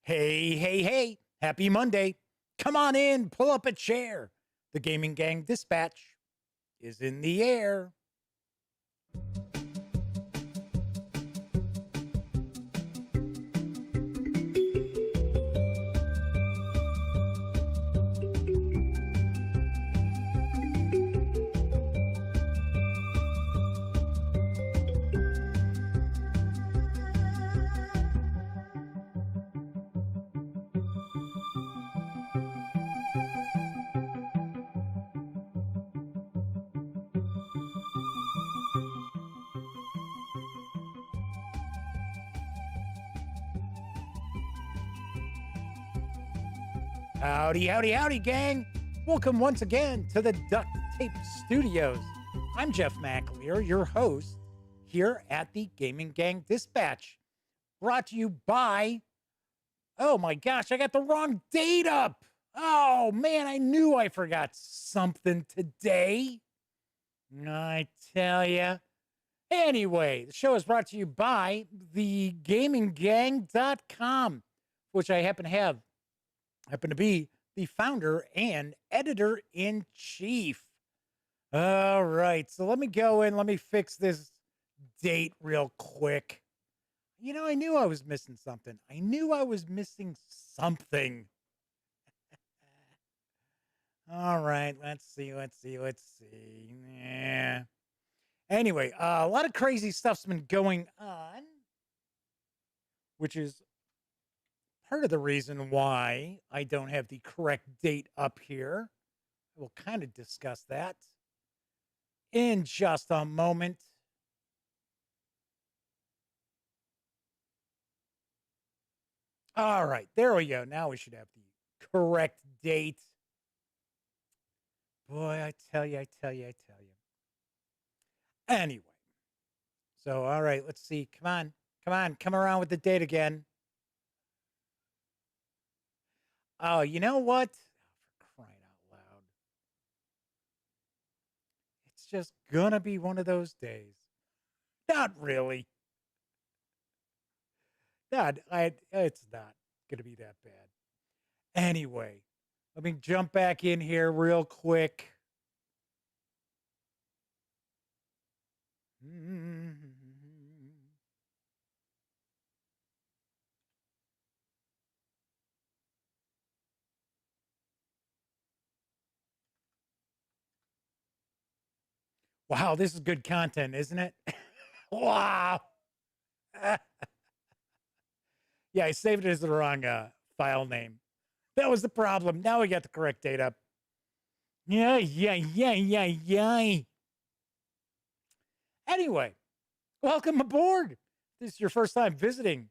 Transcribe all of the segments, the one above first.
Hey, hey, hey, happy Monday. Come on in, pull up a chair. The Gaming Gang Dispatch is in the air. Howdy, howdy, howdy, gang. Welcome once again to the Duct Tape Studios. I'm Jeff McAleer, your host here at the Gaming Gang Dispatch. Brought to you by, oh my gosh, I got the wrong date up. Oh man, I knew I forgot something today. I tell ya. Anyway, the show is brought to you by thegaminggang.com, which I happen to be the founder and editor-in-chief. All right, so let me go in. Let me fix this date real quick. You know, I knew I was missing something. All right, let's see. Yeah. Anyway, a lot of crazy stuff's been going on, which is part of the reason why I don't have the correct date up here. We'll kind of discuss that in just a moment. All right, there we go. Now we should have the correct date. Boy, I tell you. Anyway, so all right, let's see. Come on, come around with the date again. Oh, you know what? Oh, for crying out loud. It's just gonna be one of those days. Not really. It's not gonna be that bad. Anyway, let me jump back in here real quick. Wow, this is good content, isn't it? Wow. Yeah, I saved it as the wrong file name. That was the problem. Now we got the correct date up. Yeah. Anyway, welcome aboard. This is your first time visiting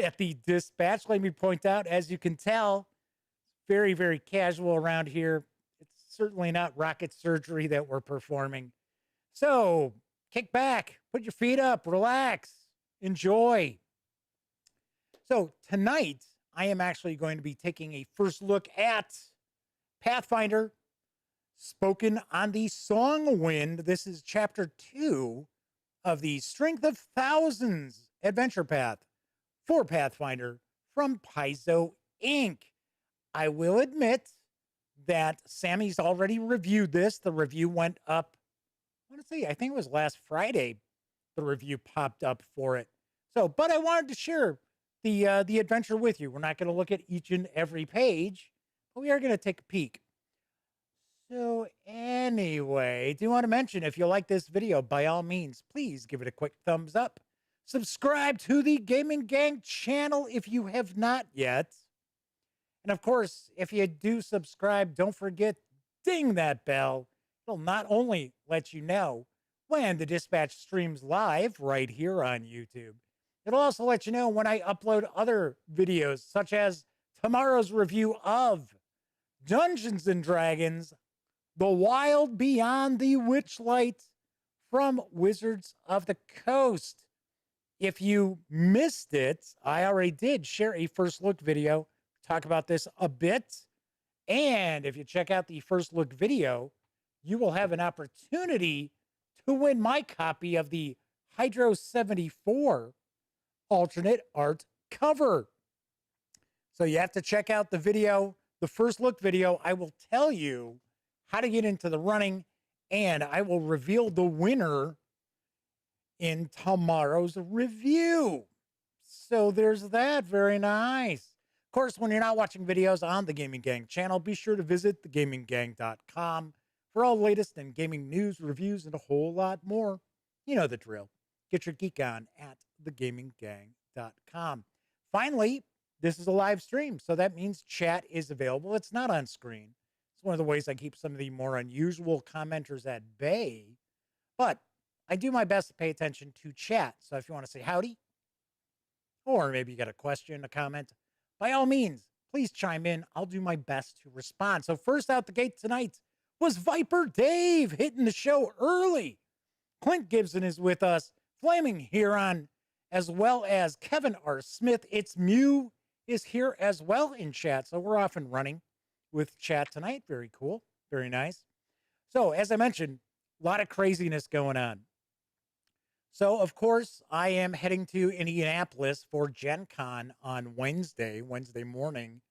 at the Dispatch. Let me point out, as you can tell, very, very casual around here. It's certainly not rocket surgery that we're performing. So kick back, put your feet up, relax, enjoy. So tonight, I am actually going to be taking a first look at Pathfinder, spoken on the Song Wind. This is chapter 2 of the Strength of Thousands adventure path for Pathfinder from Paizo Inc. I will admit that Sammy's already reviewed this. The review went up, I think it was last Friday, the review popped up for it. So, but I wanted to share the adventure with you. We're not going to look at each and every page, but we are going to take a peek. So anyway, do you want to mention, if you like this video, by all means, please give it a quick thumbs up. Subscribe to the Gaming Gang channel if you have not yet. And of course, if you do subscribe, don't forget, ding that bell. It'll not only let you know when the Dispatch streams live right here on YouTube, it'll also let you know when I upload other videos, such as tomorrow's review of Dungeons & Dragons, The Wild Beyond the Witchlight from Wizards of the Coast. If you missed it, I already did share a first look video, talk about this a bit. And if you check out the first look video, you will have an opportunity to win my copy of the Hydro 74 alternate art cover. So you have to check out the video, the first look video. I will tell you how to get into the running, and I will reveal the winner in tomorrow's review. So there's that. Very nice. Of course, when you're not watching videos on the Gaming Gang channel, be sure to visit thegaminggang.com for all the latest in gaming news, reviews, and a whole lot more. You know the drill. Get your geek on at thegaminggang.com. Finally, this is a live stream, so that means chat is available. It's not on screen. It's one of the ways I keep some of the more unusual commenters at bay, but I do my best to pay attention to chat. So if you want to say howdy, or maybe you got a question, a comment, by all means, please chime in. I'll do my best to respond. So first out the gate tonight was Viper Dave hitting the show early. Clint Gibson is with us, Flaming Huron, as well as Kevin R. Smith. It's Mew is here as well in chat. So we're off and running with chat tonight. Very cool. Very nice. So as I mentioned, a lot of craziness going on. So, of course, I am heading to Indianapolis for Gen Con on Wednesday morning.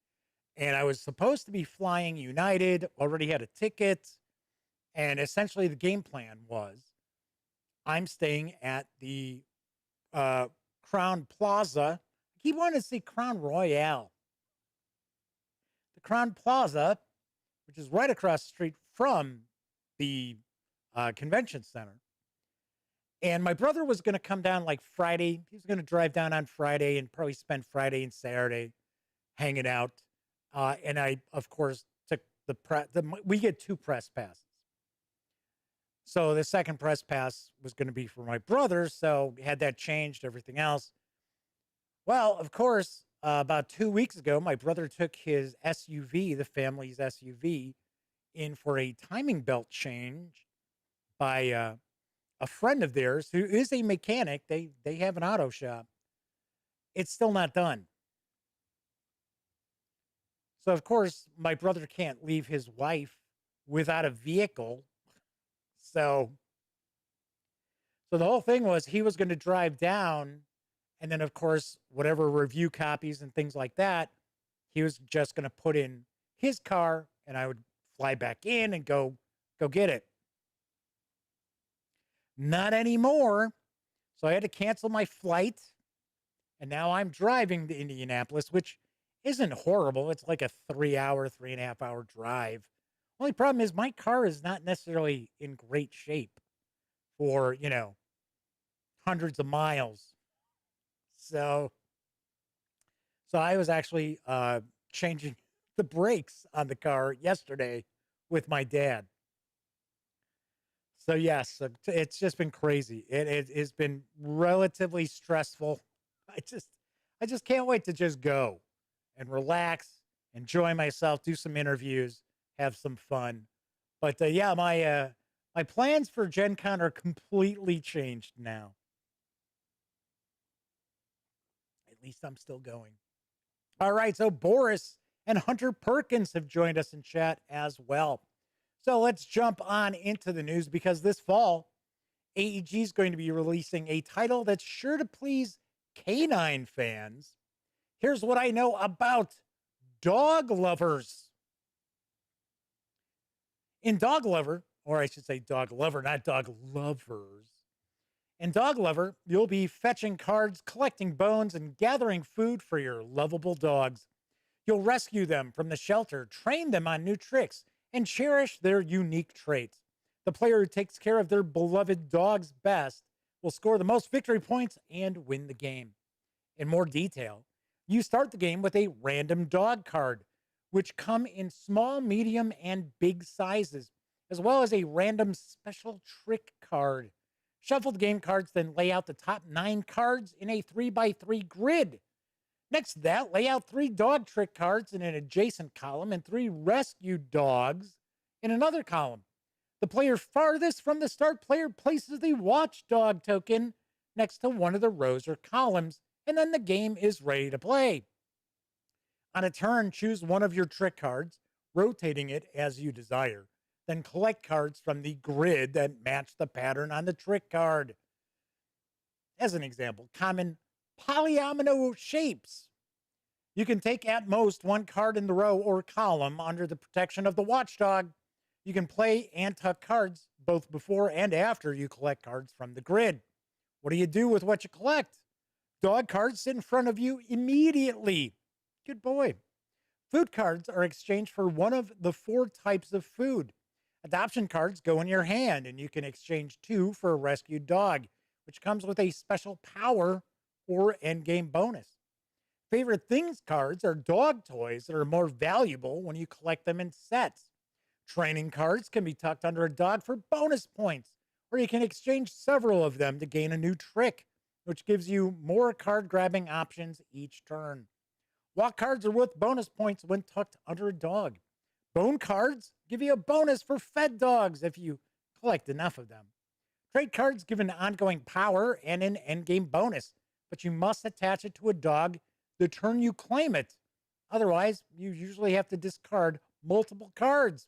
And I was supposed to be flying United, already had a ticket. And essentially the game plan was I'm staying at the Crown Plaza. I keep wanting to say Crown Royale. The Crown Plaza, which is right across the street from the convention center. And my brother was going to come down like Friday. He was going to drive down on Friday and probably spend Friday and Saturday hanging out. And I, of course, took we get 2 press passes. So the second press pass was going to be for my brother. So we had that changed, everything else. Well, of course, about 2 weeks ago, my brother took his SUV, the family's SUV, in for a timing belt change by a friend of theirs who is a mechanic. They have an auto shop. It's still not done. So, of course, my brother can't leave his wife without a vehicle. So the whole thing was he was going to drive down, and then, of course, whatever review copies and things like that, he was just going to put in his car, and I would fly back in and go get it. Not anymore. So I had to cancel my flight. And now I'm driving to Indianapolis, which isn't horrible. It's like a 3.5 hour drive. Only problem is my car is not necessarily in great shape for, hundreds of miles. So I was actually changing the brakes on the car yesterday with my dad. So yes, it's just been crazy. It has been relatively stressful. I just can't wait to just go and relax, enjoy myself, do some interviews, have some fun. But yeah, my plans for Gen Con are completely changed now. At least I'm still going. All right, so Boris and Hunter Perkins have joined us in chat as well. So let's jump on into the news, because this fall, AEG is going to be releasing a title that's sure to please canine fans. Here's what I know about dog lovers. In Dog Lover, or I should say Dog Lover, not Dog Lovers. In Dog Lover, you'll be fetching cards, collecting bones, and gathering food for your lovable dogs. You'll rescue them from the shelter, train them on new tricks, and cherish their unique traits. The player who takes care of their beloved dogs best will score the most victory points and win the game. In more detail, you start the game with a random dog card, which come in small, medium, and big sizes, as well as a random special trick card. Shuffle the game cards, then lay out the top 9 cards in a 3x3 grid. Next to that, lay out 3 dog trick cards in an adjacent column and 3 rescued dogs in another column. The player farthest from the start player places the watchdog token next to one of the rows or columns, and then the game is ready to play. On a turn, choose one of your trick cards, rotating it as you desire. Then collect cards from the grid that match the pattern on the trick card. As an example, common polyomino shapes. You can take at most one card in the row or column under the protection of the watchdog. You can play and tuck cards both before and after you collect cards from the grid. What do you do with what you collect? Dog cards sit in front of you immediately. Good boy. Food cards are exchanged for one of the 4 types of food. Adoption cards go in your hand, and you can exchange 2 for a rescued dog, which comes with a special power or endgame bonus. Favorite things cards are dog toys that are more valuable when you collect them in sets. Training cards can be tucked under a dog for bonus points, or you can exchange several of them to gain a new trick, which gives you more card grabbing options each turn. Walk cards are worth bonus points when tucked under a dog. Bone cards give you a bonus for fed dogs if you collect enough of them. Trade cards give an ongoing power and an endgame bonus, but you must attach it to a dog the turn you claim it. Otherwise, you usually have to discard multiple cards.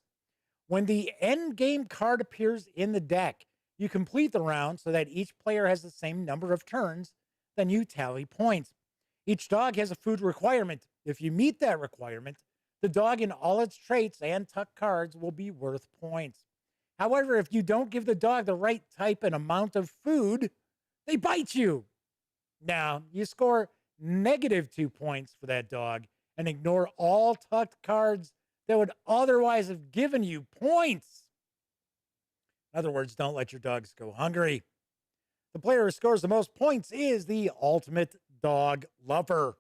When the endgame card appears in the deck, you complete the round so that each player has the same number of turns, then you tally points. Each dog has a food requirement. If you meet that requirement, the dog in all its traits and tuck cards will be worth points. However, if you don't give the dog the right type and amount of food, they bite you. Now, you score -2 points for that dog and ignore all tucked cards that would otherwise have given you points. In other words, don't let your dogs go hungry. The player who scores the most points is the ultimate dog lover.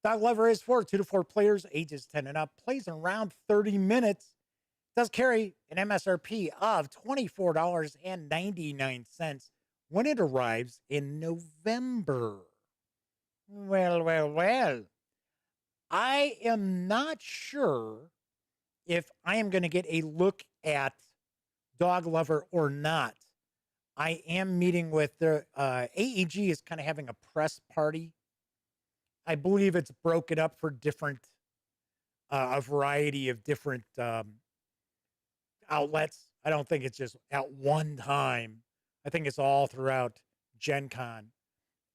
Dog lover is for 2 to 4 players, ages 10 and up, plays in around 30 minutes, does carry an MSRP of $24.99 when it arrives in November. Well. I am not sure if I am going to get a look at Dog Lover or not. I am meeting with the AEG is kind of having a press party. I believe it's broken up for a variety of different outlets. I don't think it's just at one time. I think it's all throughout Gen Con.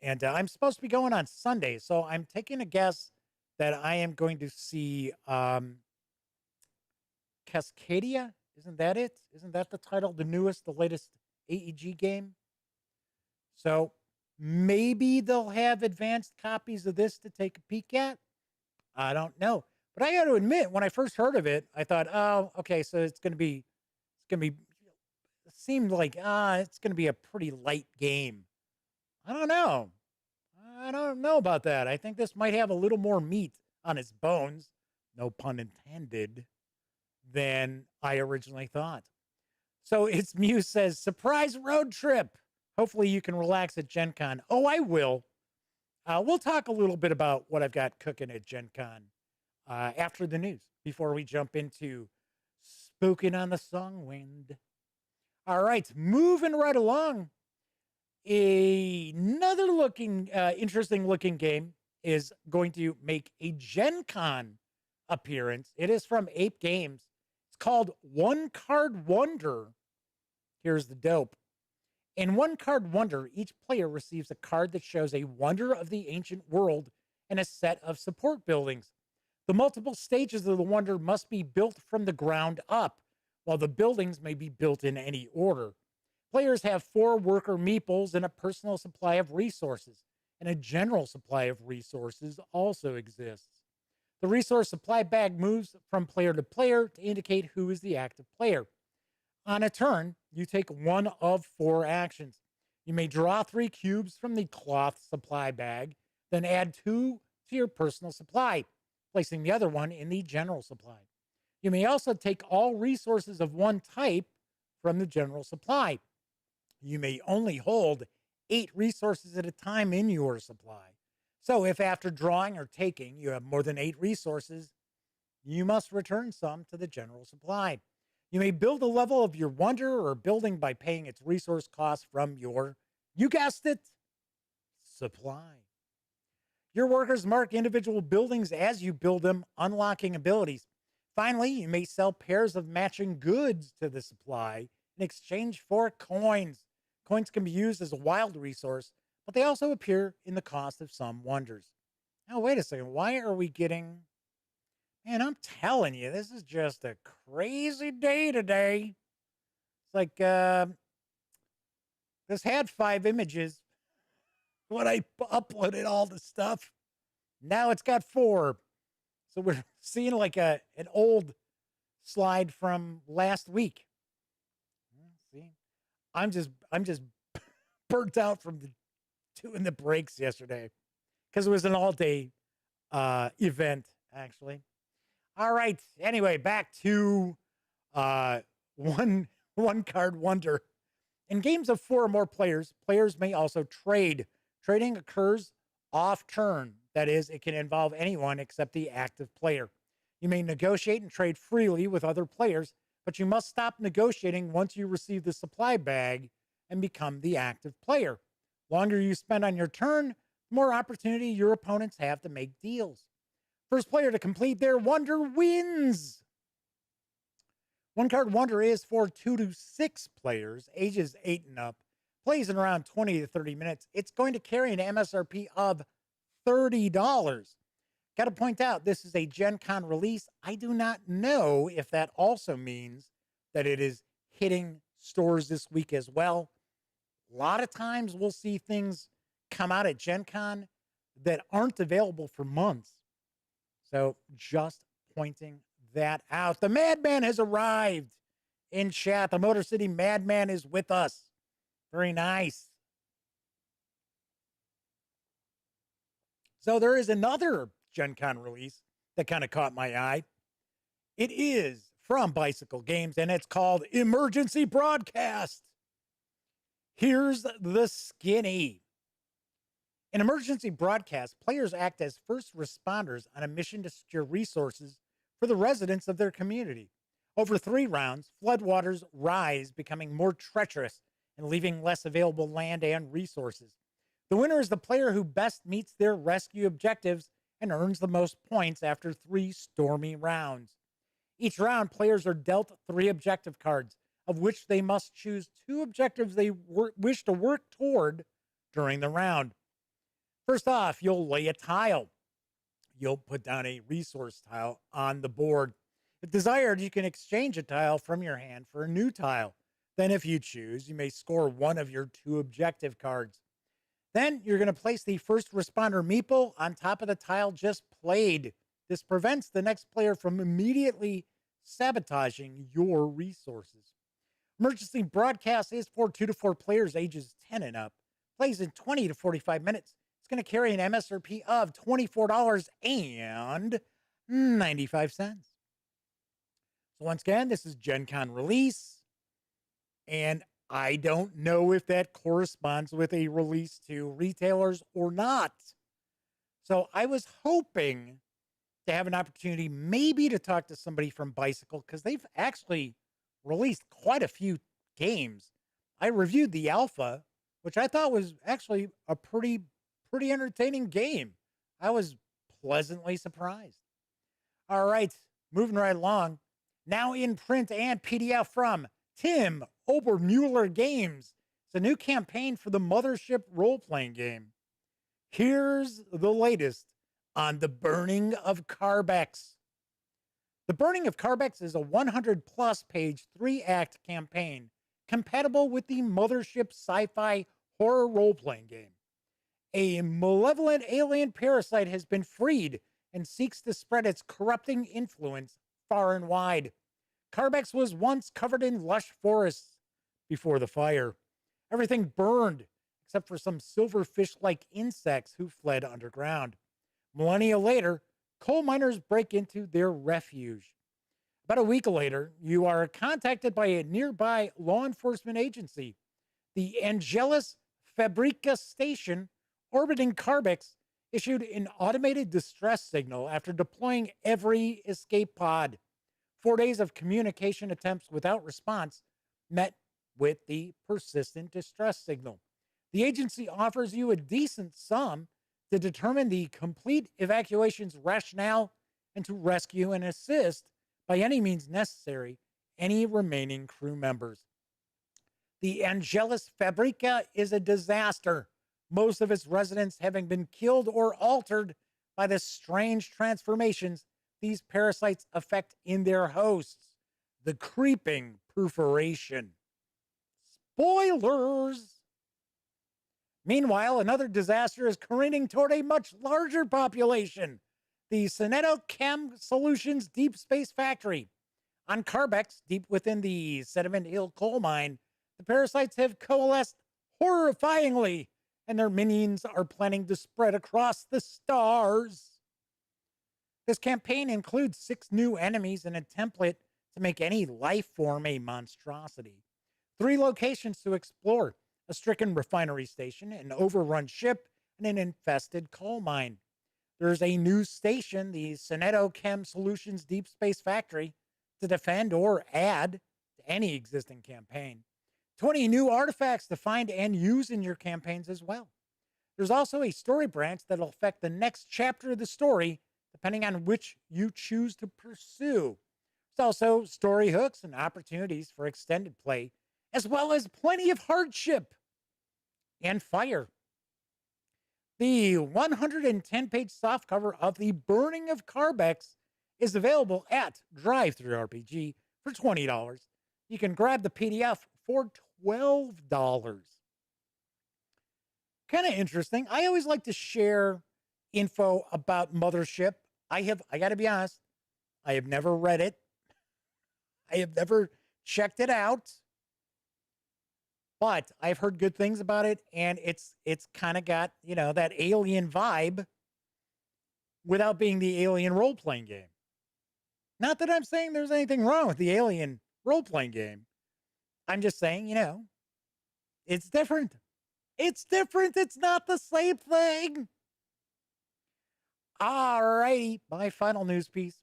And I'm supposed to be going on Sunday, so I'm taking a guess that I am going to see Cascadia. Isn't that it? Isn't that the title? The latest AEG game? So maybe they'll have advanced copies of this to take a peek at. I don't know. But I got to admit, when I first heard of it, I thought, oh, okay, so it seemed like, it's going to be a pretty light game. I don't know. I don't know about that. I think this might have a little more meat on its bones, no pun intended, than I originally thought. So its Muse says, surprise road trip. Hopefully you can relax at Gen Con. Oh, I will. We'll talk a little bit about what I've got cooking at Gen Con after the news, before we jump into Spooking on the Song Wind. All right, moving right along. Another interesting looking game is going to make a Gen Con appearance. It is from APE Games. It's called One Card Wonder. Here's the dope. In One Card Wonder, each player receives a card that shows a wonder of the ancient world and a set of support buildings. The multiple stages of the wonder must be built from the ground up, while the buildings may be built in any order. Players have 4 worker meeples and a personal supply of resources, and a general supply of resources also exists. The resource supply bag moves from player to player to indicate who is the active player. On a turn, you take one of 4 actions. You may draw 3 cubes from the cloth supply bag, then add 2 to your personal supply, placing the other one in the general supply. You may also take all resources of one type from the general supply. You may only hold 8 resources at a time in your supply. So if after drawing or taking you have more than 8 resources, you must return some to the general supply. You may build a level of your wonder or building by paying its resource costs from your, you guessed it, supply. Your workers mark individual buildings as you build them, unlocking abilities. Finally, you may sell pairs of matching goods to the supply in exchange for coins. Coins can be used as a wild resource, but they also appear in the cost of some wonders. Now, wait a second. Why are we getting... Man, I'm telling you, this is just a crazy day today. It's like this had 5 images when I uploaded all the stuff. Now it's got 4. So we're seeing like an old slide from last week. See, I'm just burnt out from doing the breaks yesterday because it was an all-day event, actually. All right. Anyway, back to one card wonder. In games of 4 or more players, players may also trade. Trading occurs off turn. That is, it can involve anyone except the active player. You may negotiate and trade freely with other players, but you must stop negotiating once you receive the supply bag and become the active player. Longer you spend on your turn, the more opportunity your opponents have to make deals. First player to complete their wonder wins. One card wonder is for 2 to 6 players, ages 8 and up, plays in around 20 to 30 minutes. It's going to carry an MSRP of $30. Got to point out, this is a Gen Con release. I do not know if that also means that it is hitting stores this week as well. A lot of times we'll see things come out at Gen Con that aren't available for months. So just pointing that out. The Madman has arrived in chat. The Motor City Madman is with us. Very nice. So there is another Gen Con release that kind of caught my eye. It is from Bicycle Games, and it's called Emergency Broadcast. Here's the skinny. In Emergency Broadcast, players act as first responders on a mission to secure resources for the residents of their community. Over 3 rounds, floodwaters rise, becoming more treacherous and leaving less available land and resources. The winner is the player who best meets their rescue objectives and earns the most points after 3 stormy rounds. Each round, players are dealt 3 objective cards, of which they must choose 2 objectives they wish to work toward during the round. First off, you'll lay a tile. You'll put down a resource tile on the board. If desired, you can exchange a tile from your hand for a new tile. Then if you choose, you may score 1 of your 2 objective cards. Then you're going to place the first responder meeple on top of the tile just played. This prevents the next player from immediately sabotaging your resources. Emergency Broadcast is for 2 to 4 players ages 10 and up. Plays in 20 to 45 minutes. It's going to carry an MSRP of $24.95. So once again, this is Gen Con release. And I don't know if that corresponds with a release to retailers or not. So I was hoping to have an opportunity maybe to talk to somebody from Bicycle, because they've actually released quite a few games. I reviewed the alpha, which I thought was actually a pretty entertaining game. I was pleasantly surprised. All right, moving right along. Now in print and PDF from Tim Obermuller Games. It's a new campaign for the Mothership role-playing game. Here's the latest on The Burning of Carbex. The Burning of Carbex is a 100-plus page, 3-act campaign compatible with the Mothership sci-fi horror role-playing game. A malevolent alien parasite has been freed and seeks to spread its corrupting influence far and wide. Carbex was once covered in lush forests before the fire. Everything burned except for some silverfish-like insects who fled underground. Millennia later, coal miners break into their refuge. About a week later, you are contacted by a nearby law enforcement agency. The Angelus Fabrica station orbiting Carbex issued an automated distress signal after deploying every escape pod. 4 days of communication attempts without response met with the persistent distress signal. The agency offers you a decent sum to determine the complete evacuation's rationale and to rescue and assist, by any means necessary, any remaining crew members. The Angelus Fabrica is a disaster, most of its residents having been killed or altered by the strange transformations these parasites affect in their hosts. The creeping perforation. Spoilers! Meanwhile, another disaster is careening toward a much larger population. The Soneto Chem Solutions Deep Space Factory. On Carbex, deep within the Sediment Hill coal mine, the parasites have coalesced horrifyingly, and their minions are planning to spread across the stars. This campaign includes 6 new enemies and a template to make any life form a monstrosity. 3 locations to explore: a stricken refinery station, an overrun ship, and an infested coal mine. There's a new station, the Soneto Chem Solutions Deep Space Factory, to defend or add to any existing campaign. 20 new artifacts to find and use in your campaigns as well. There's also a story branch that'll affect the next chapter of the story, depending on which you choose to pursue. There's also story hooks and opportunities for extended play, as well as plenty of hardship and fire. The 110-page softcover of The Burning of Carbex is available at DriveThruRPG for $20. You can grab the PDF for $12. Kind of interesting. I always like to share info about Mothership. I got to be honest, I have never read it. I have never checked it out. But I've heard good things about it, and it's kind of got, that alien vibe without being the alien role-playing game. Not that I'm saying there's anything wrong with the alien role-playing game. I'm just saying, it's different. It's different. It's not the same thing. All righty, my final news piece.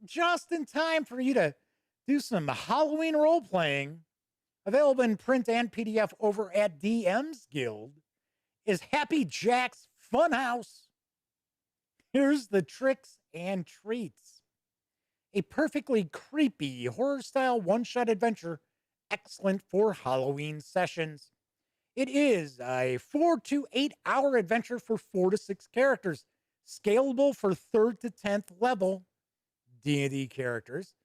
Just in time for you to do some Halloween role-playing, available in print and PDF over at DM's Guild, is Happy Jack's Funhouse. Here's the tricks and treats. A perfectly creepy horror-style one-shot adventure, excellent for Halloween sessions. It is a 4 to 8 hour adventure for 4 to 6 characters, scalable for 3rd to 10th level D&D characters.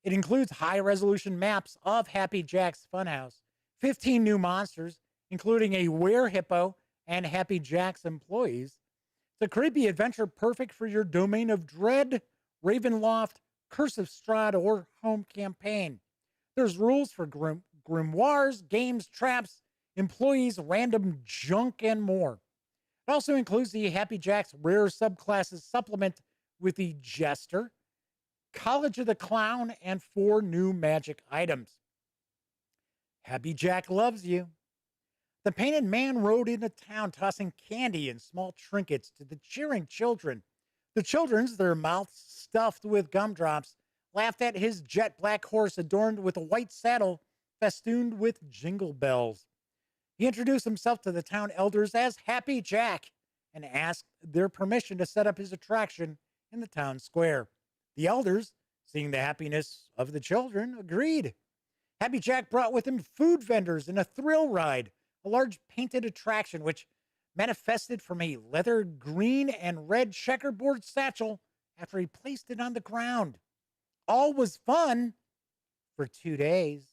It includes high-resolution maps of Happy Jack's Funhouse, 15 new monsters, including a were-hippo and Happy Jack's employees. It's a creepy adventure perfect for your Domain of Dread, Ravenloft, Curse of Strahd, or home campaign. There's rules for grimoires, games, traps, employees, random junk, and more. It also includes the Happy Jack's rare subclasses supplement with the Jester, College of the Clown, and 4 new magic items. Happy Jack loves you. The painted man rode into town tossing candy and small trinkets to the cheering children. The children's, their mouths stuffed with gumdrops, laughed at his jet black horse adorned with a white saddle festooned with jingle bells. He introduced himself to the town elders as Happy Jack and asked their permission to set up his attraction in the town square. The elders, seeing the happiness of the children, agreed. Happy Jack brought with him food vendors and a thrill ride, a large painted attraction which manifested from a leather green and red checkerboard satchel after he placed it on the ground. All was fun for 2 days.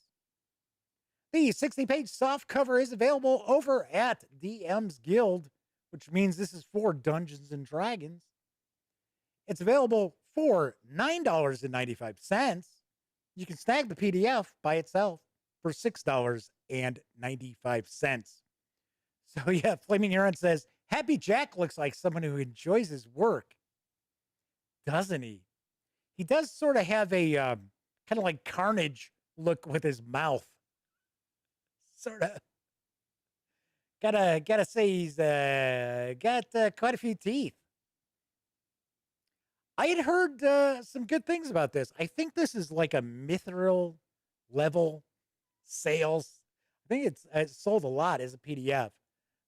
The 60-page softcover is available over at DM's Guild, which means this is for Dungeons and Dragons. It's available for $9.95. You can snag the PDF by itself for $6.95. So yeah, Flaming Heron says, Happy Jack looks like someone who enjoys his work. Doesn't he? He does sort of have a kind of like Carnage look with his mouth. Sort of. Gotta say he's got quite a few teeth. I had heard some good things about this. I think this is like a mithril level sales. I think it's sold a lot as a PDF.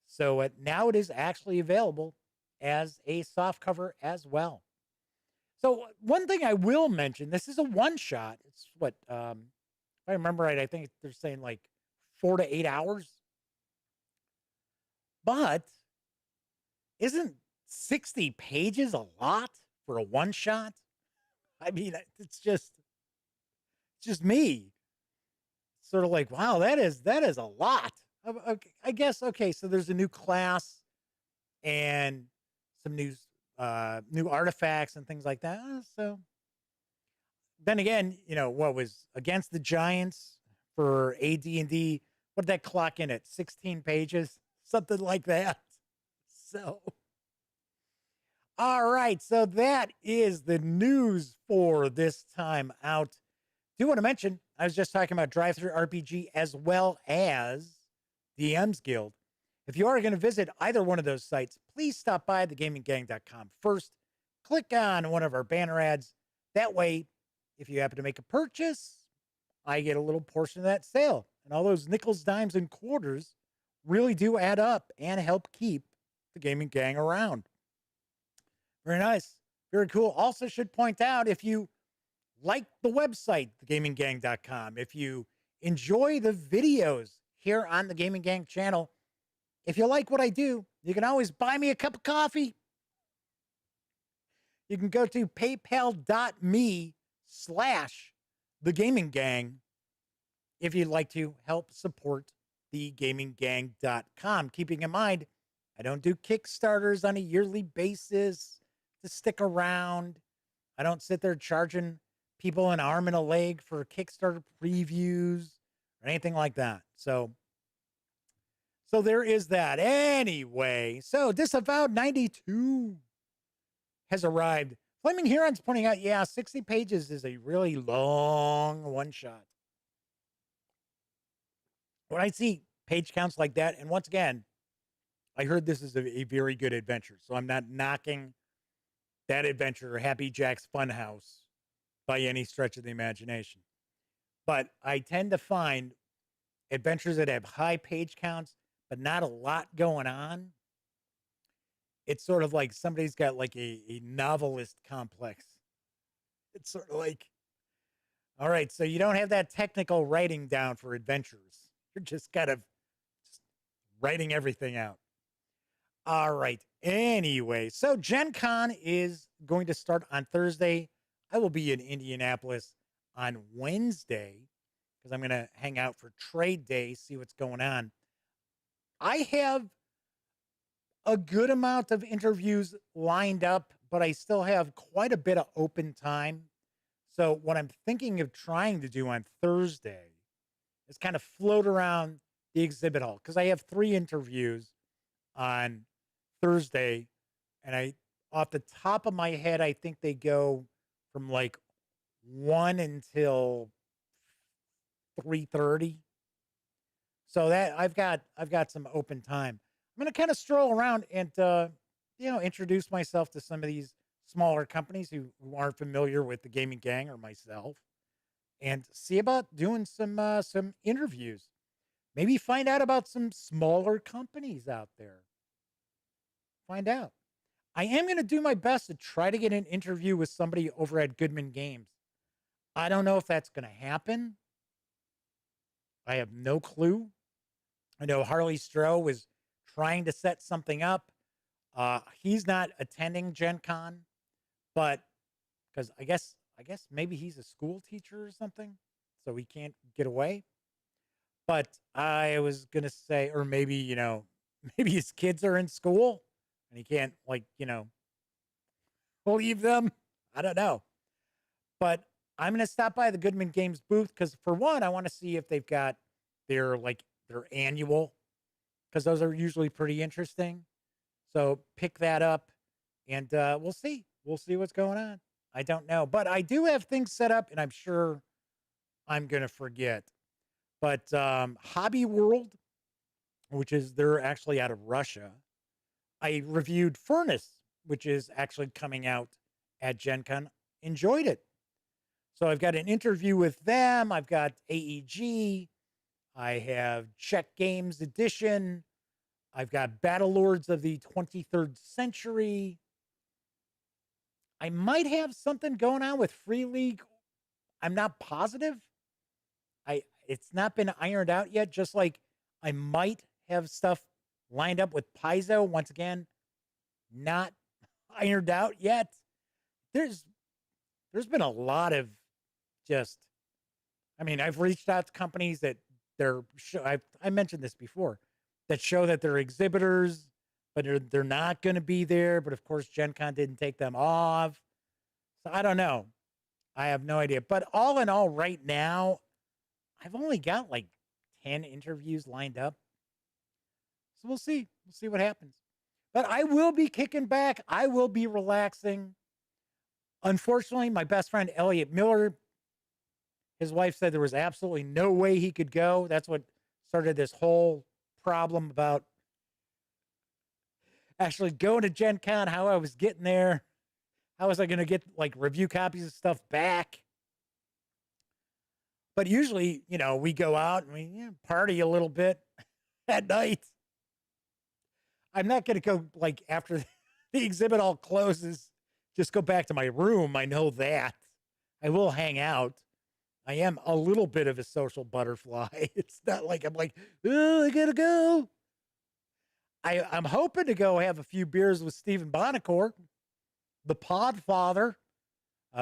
So now it is actually available as a softcover as well. So one thing I will mention, this is a one-shot. It's what, if I remember right, I think they're saying like 4 to 8 hours. But isn't 60 pages a lot for a one shot? I mean, it's just me. Sort of like, wow, that is a lot. Okay, I guess okay, so there's a new class and some new artifacts and things like that. So then again, what was Against the Giants for AD&D? What did that clock in at? 16 pages, something like that. So, all right. So that is the news for this time out. Do want to mention, I was just talking about DriveThruRPG as well as DM's Guild. If you are going to visit either one of those sites, please stop by thegaminggang.com first. Click on one of our banner ads. That way, if you happen to make a purchase, I get a little portion of that sale. And all those nickels, dimes, and quarters really do add up and help keep the Gaming Gang around. Very nice. Very cool. Also should point out, if you like the website, thegaminggang.com, if you enjoy the videos here on the Gaming Gang channel, if you like what I do, you can always buy me a cup of coffee. You can go to paypal.me/thegaminggang if you'd like to help support thegaminggang.com. Keeping in mind, I don't do Kickstarters on a yearly basis to stick around. I don't sit there charging people an arm and a leg for Kickstarter previews or anything like that. So there is that. Anyway, so Disavowed 92 has arrived. Flaming Huron's pointing out, yeah, 60 pages is a really long one shot. When I see page counts like that, and once again, I heard this is a very good adventure, so I'm not knocking that adventure, Happy Jack's Funhouse, by any stretch of the imagination. But I tend to find adventures that have high page counts, but not a lot going on. It's sort of like somebody's got like a novelist complex. It's sort of like, all right, so you don't have that technical writing down for adventures. You're just kind of just writing everything out. All right. Anyway, so Gen Con is going to start on Thursday. I will be in Indianapolis on Wednesday because I'm going to hang out for trade day, see what's going on. I have a good amount of interviews lined up, but I still have quite a bit of open time. So what I'm thinking of trying to do on Thursday is kind of float around the exhibit hall, because I have 3 interviews on Thursday, and off the top of my head, I think they go from like 1 until 3:30. So that I've got some open time. I'm going to kind of stroll around and introduce myself to some of these smaller companies who aren't familiar with the Gaming Gang or myself, and see about doing some interviews. Maybe find out about some smaller companies out there. Find out. I am going to do my best to try to get an interview with somebody over at Goodman Games. I don't know if that's going to happen. I have no clue. I know Harley Stroh was trying to set something up. He's not attending Gen Con, but because I guess maybe he's a school teacher or something, so he can't get away. But I was going to say, or maybe, maybe his kids are in school and he can't, leave them. I don't know. But I'm going to stop by the Goodman Games booth because, for one, I want to see if they've got their annual, because those are usually pretty interesting. So pick that up, and we'll see. We'll see what's going on. I don't know. But I do have things set up, and I'm sure I'm going to forget. But Hobby World, which is, they're actually out of Russia. I reviewed Furnace, which is actually coming out at Gen Con. Enjoyed it. So I've got an interview with them. I've got AEG. I have Czech Games Edition. I've got Battle Lords of the 23rd Century. I might have something going on with Free League. I'm not positive. It's not been ironed out yet, just like I might have stuff lined up with Paizo. Once again, not ironed out yet. There's been a lot of just, I mean, I've reached out to companies that I mentioned this before, that show that they're exhibitors, but they're not going to be there. But of course, Gen Con didn't take them off. So I don't know. I have no idea. But all in all, right now, I've only got like 10 interviews lined up. So we'll see. We'll see what happens. But I will be kicking back. I will be relaxing. Unfortunately, my best friend, Elliot Miller, his wife said there was absolutely no way he could go. That's what started this whole problem about actually going to Gen Con, how I was getting there. How was I going to get like review copies of stuff back? But usually, you know, we go out and we party a little bit at night. I'm not going to go like after the exhibit all closes, just go back to my room. I know that. I will hang out. I am a little bit of a social butterfly. It's not like I'm like, oh, I got to go. I'm hoping to go have a few beers with Stephen Bonacore, the Podfather,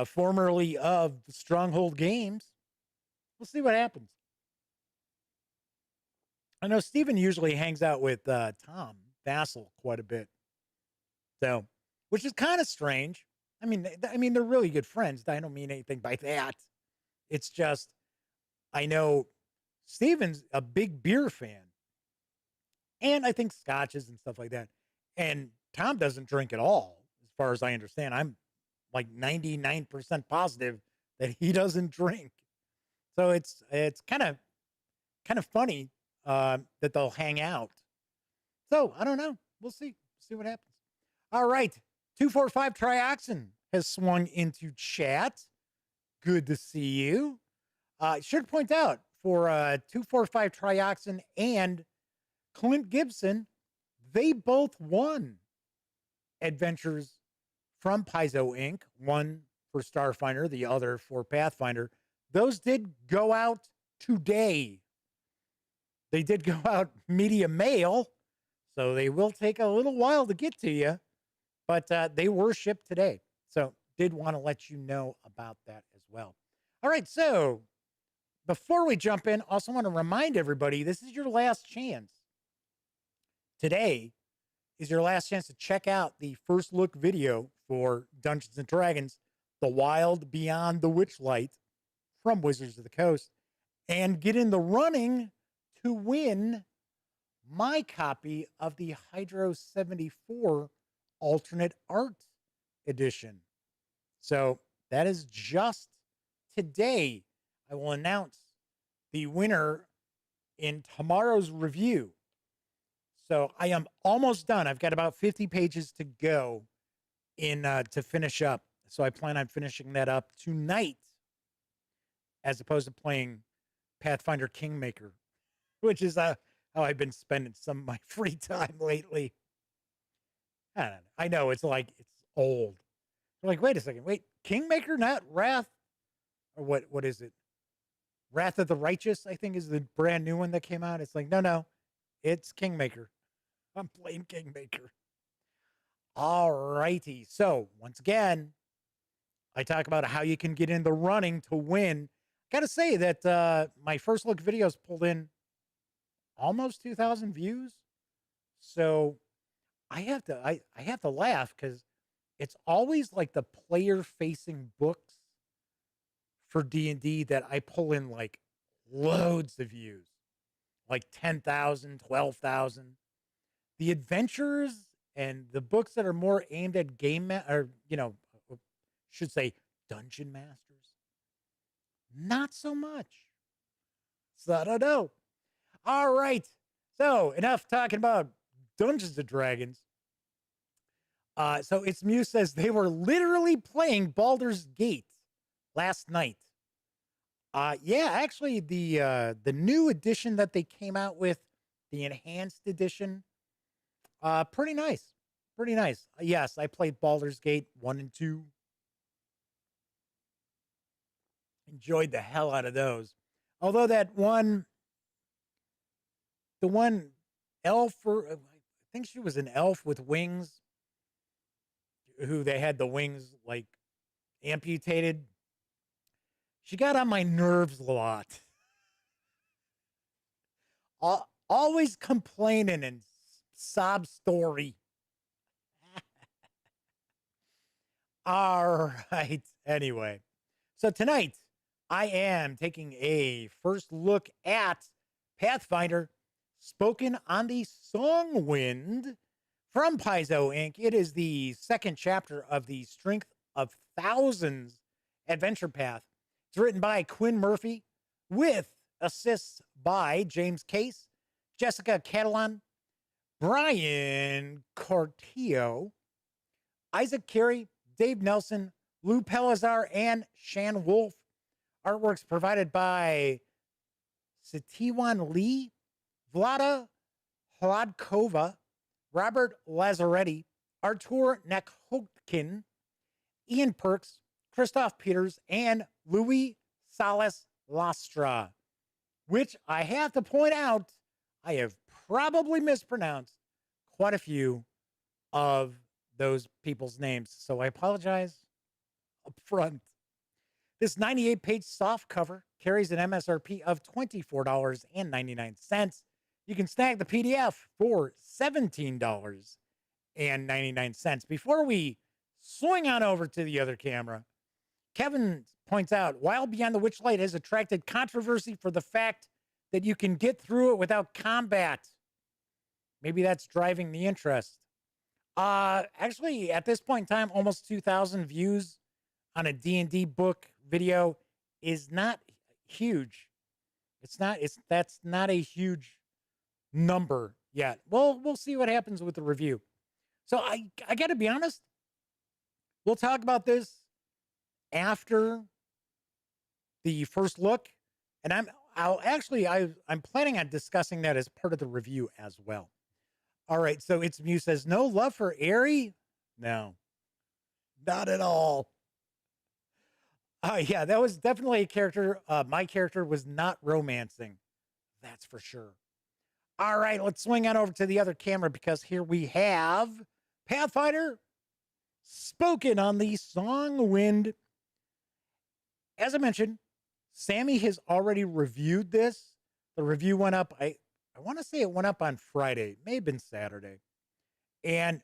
formerly of Stronghold Games. We'll see what happens. I know Stephen usually hangs out with Tom Vassell quite a bit, so which is kind of strange. I mean, they're really good friends. I don't mean anything by that. It's just I know Stephen's a big beer fan, and I think scotches and stuff like that. And Tom doesn't drink at all, as far as I understand. I'm like 99% positive that he doesn't drink. So it's kind of funny that they'll hang out. So I don't know. We'll see. See what happens. All right. 245 Trioxin has swung into chat. Good to see you. Should point out for 245 Trioxin and Clint Gibson, they both won adventures from Paizo Inc. One for Starfinder, the other for Pathfinder. Those did go out today. They did go out media mail, so they will take a little while to get to you, but they were shipped today. So did want to let you know about that as well. All right, so before we jump in, also want to remind everybody, this is your last chance. Today is your last chance to check out the first look video for Dungeons & Dragons, The Wild Beyond the Witchlight from Wizards of the Coast, and get in the running to win my copy of the Hydro 74 alternate art edition. So that is just today. I will announce the winner in tomorrow's review. So I am almost done. I've got about 50 pages to go in to finish up. So I plan on finishing that up tonight, as opposed to playing Pathfinder Kingmaker, which is how I've been spending some of my free time lately. I don't know. I know it's like it's old. I'm like, wait a second, wait, Kingmaker, not Wrath, or what is it? Wrath of the Righteous, I think, is the brand new one that came out. It's like, no, it's Kingmaker. I'm playing Kingmaker. All righty. So once again, I talk about how you can get in the running to win. Got to say that my first look videos pulled in almost 2,000 views. So I have to laugh because it's always like the player facing books for D&D that I pull in like loads of views, like 10,000, 12,000. The adventures and the books that are more aimed at should say dungeon masters, not so much. So I don't know. All right. So enough talking about Dungeons and Dragons. So It's Muse says they were literally playing Baldur's Gate last night. Yeah, actually the new edition that they came out with, the enhanced edition, pretty nice. Pretty nice. Yes, I played Baldur's Gate 1 and 2. Enjoyed the hell out of those. Although the one elf, I think she was an elf with wings. who they had the wings like amputated. She got on my nerves a lot. Always complaining and sob story. All right. Anyway, so tonight I am taking a first look at Pathfinder, spoken on the Song Wind from Paizo Inc. It is the second chapter of the Strength of Thousands adventure path. It's written by Quinn Murphy with assists by James Case, Jessica Catalan, Brian Cortillo, Isaac Carey, Dave Nelson, Lou Pelazar, and Shan Wolf. Artworks provided by Satiwan Lee, Vlada Hladkova, Robert Lazaretti, Artur Nakhotkin, Ian Perks, Christoph Peters, and Louis Salas Lastra, which I have to point out, I have probably mispronounced quite a few of those people's names. So I apologize up front. This 98-page soft cover carries an MSRP of $24.99. You can snag the PDF for $17.99. Before we swing on over to the other camera, Kevin points out, Wild Beyond the Witchlight has attracted controversy for the fact that you can get through it without combat. Maybe that's driving the interest. Actually, at this point in time, almost 2,000 views on a D&D book video is not huge. That's not a huge number yet. Well, we'll see what happens with the review. So I got to be honest. We'll talk about this after the first look, and I'm planning on discussing that as part of the review as well. All right, so It's Mew says, no love for Aerie? No, not at all. Yeah, that was definitely a character. My character was not romancing. That's for sure. All right, let's swing on over to the other camera because here we have Pathfinder, spoken on the Song Wind. As I mentioned, Sammy has already reviewed this. The review went up, I want to say it went up on Friday. It may have been Saturday. And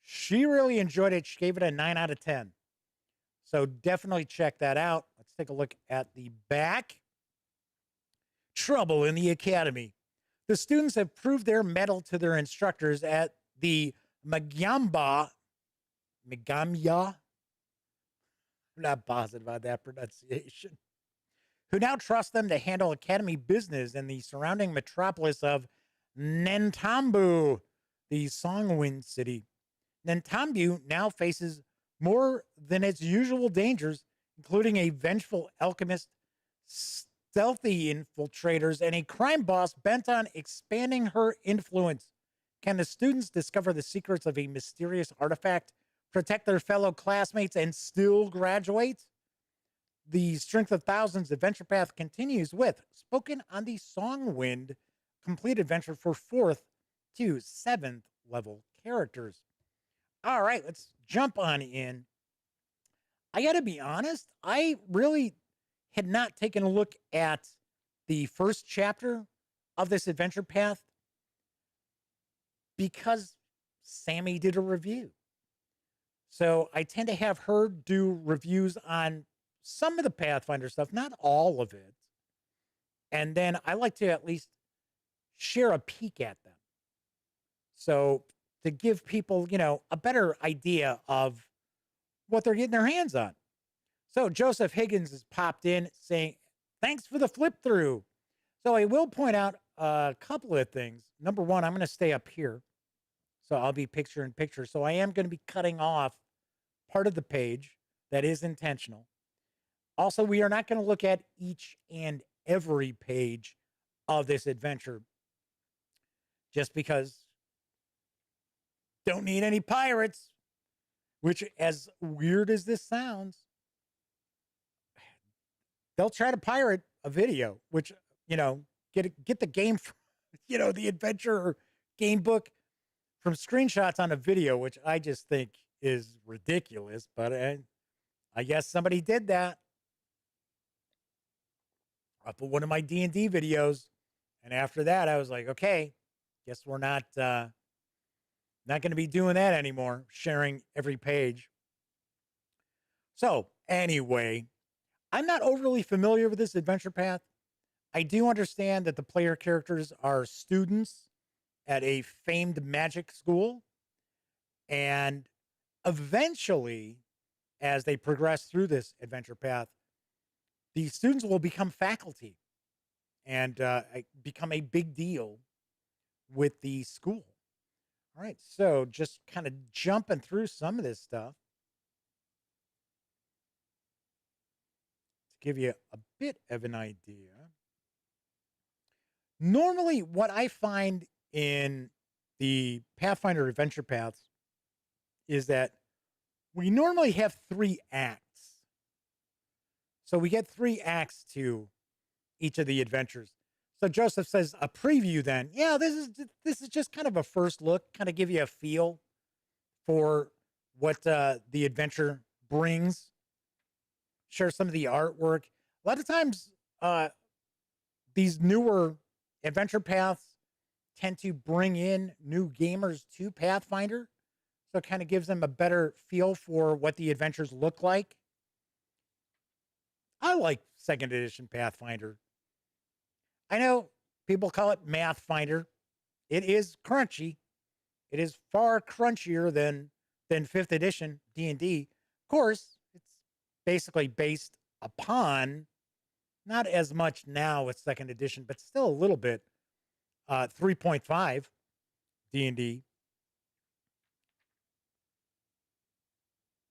she really enjoyed it. She gave it a 9 out of 10. So definitely check that out. Let's take a look at the back. Trouble in the Academy. The students have proved their mettle to their instructors at the Magamya. I'm not positive about that pronunciation. Who now trust them to handle academy business in the surrounding metropolis of Nentambu, the Songwind city. Nentambu now faces more than its usual dangers, including a vengeful alchemist, stealthy infiltrators, and a crime boss bent on expanding her influence. Can the students discover the secrets of a mysterious artifact, protect their fellow classmates, and still graduate? The Strength of Thousands adventure path continues with Spoken on the Song Wind, complete adventure for 4th to 7th level characters. All right, let's jump on in. I got to be honest, I really had not taken a look at the first chapter of this adventure path because Sammy did a review. So I tend to have her do reviews on some of the Pathfinder stuff, not all of it. And then I like to at least share a peek at them. So to give people, a better idea of what they're getting their hands on. So Joseph Higgins has popped in saying, thanks for the flip through. So I will point out a couple of things. Number one, I'm going to stay up here. So I'll be picture in picture. So I am going to be cutting off part of the page. That is intentional. Also, we are not going to look at each and every page of this adventure just because don't need any pirates, which, as weird as this sounds, they'll try to pirate a video, which, get the game, the adventure or game book from screenshots on a video, which I just think is ridiculous, but I guess somebody did that. I put one of my D&D videos, and after that, I was like, okay, guess we're not going to be doing that anymore, sharing every page. So anyway, I'm not overly familiar with this adventure path. I do understand that the player characters are students at a famed magic school. And eventually, as they progress through this adventure path, the students will become faculty and become a big deal with the school. All right, so just kind of jumping through some of this stuff to give you a bit of an idea. Normally, what I find in the Pathfinder adventure paths is that we normally have 3 acts. So we get 3 acts to each of the adventures. So Joseph says a preview then. Yeah, this is just kind of a first look, kind of give you a feel for what the adventure brings. Share some of the artwork. A lot of times these newer adventure paths tend to bring in new gamers to Pathfinder. So it kind of gives them a better feel for what the adventures look like. I like 2nd edition Pathfinder. I know people call it Mathfinder. It is crunchy. It is far crunchier than 5th edition D&D. Of course, it's basically based upon, not as much now with 2nd edition, but still a little bit, 3.5 D&D.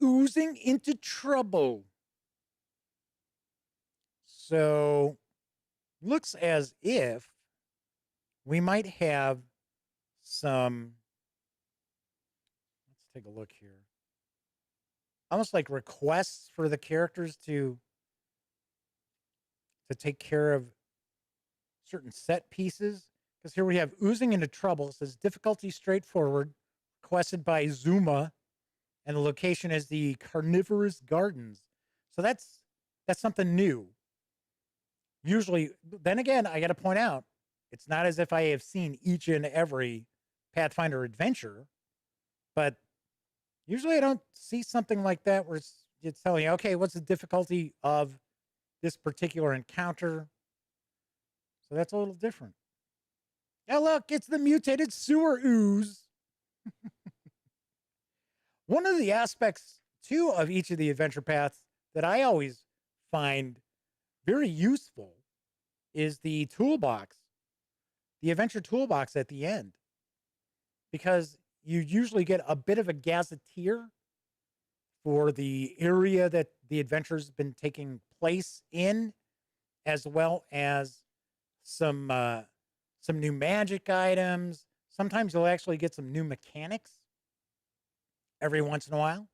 Oozing into trouble. So, looks as if we might have some, let's take a look here. Almost like requests for the characters to take care of certain set pieces. Because here we have oozing into trouble. It says difficulty straightforward, requested by Zuma, and the location is the Carnivorous Gardens. So that's something new. Usually, then again, I got to point out, it's not as if I have seen each and every Pathfinder adventure, but usually I don't see something like that where it's telling you, okay, what's the difficulty of this particular encounter? So that's a little different. Now look, it's the mutated sewer ooze. One of the aspects, too, of each of the adventure paths that I always find very useful is the toolbox, the adventure toolbox at the end, because you usually get a bit of a gazetteer for the area that the adventure's been taking place in, as well as some new magic items. Sometimes you'll actually get some new mechanics every once in a while.